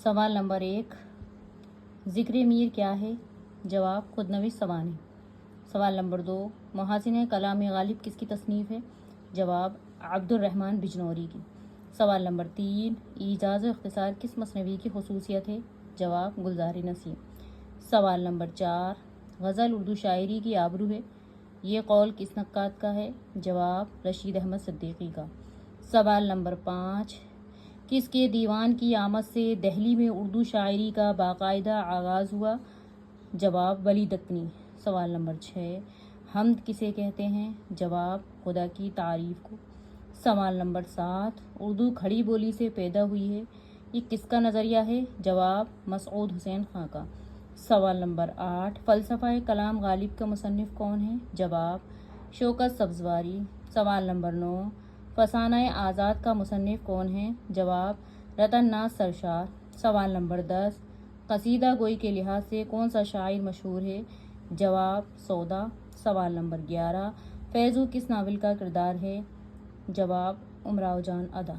سوال نمبر 1، ذکر میر کیا ہے؟ جواب خود نوشت سوانح۔ سوال نمبر 2، محاسن کلام غالب کس کی تصنیف ہے؟ جواب عبد الرحمن بجنوری کی۔ سوال نمبر 3، ایجاز و اختصار کس مثنوی کی خصوصیت ہے؟ جواب گلزار نسیم۔ سوال نمبر 4، غزل اردو شاعری کی آبرو ہے، یہ قول کس نقاد کا ہے؟ جواب رشید احمد صدیقی کا۔ سوال نمبر 5، کس کے دیوان کی آمد سے دہلی میں اردو شاعری کا باقاعدہ آغاز ہوا؟ جواب ولی دکنی۔ سوال نمبر 6، حمد کسے کہتے ہیں؟ جواب خدا کی تعریف کو۔ سوال نمبر 7، اردو کھڑی بولی سے پیدا ہوئی ہے، یہ کس کا نظریہ ہے؟ جواب مسعود حسین خاں کا۔ سوال نمبر 8، فلسفہ کلام غالب کا مصنف کون ہے؟ جواب شوکت سبزواری۔ سوال نمبر 9، فسانہ آزاد کا مصنف کون ہے؟ جواب رتن ناتھ سرشار۔ سوال نمبر 10، قصیدہ گوئی کے لحاظ سے کون سا شاعر مشہور ہے؟ جواب سودا۔ سوال نمبر 11، فیضو کس ناول کا کردار ہے؟ جواب امراؤ جان ادا۔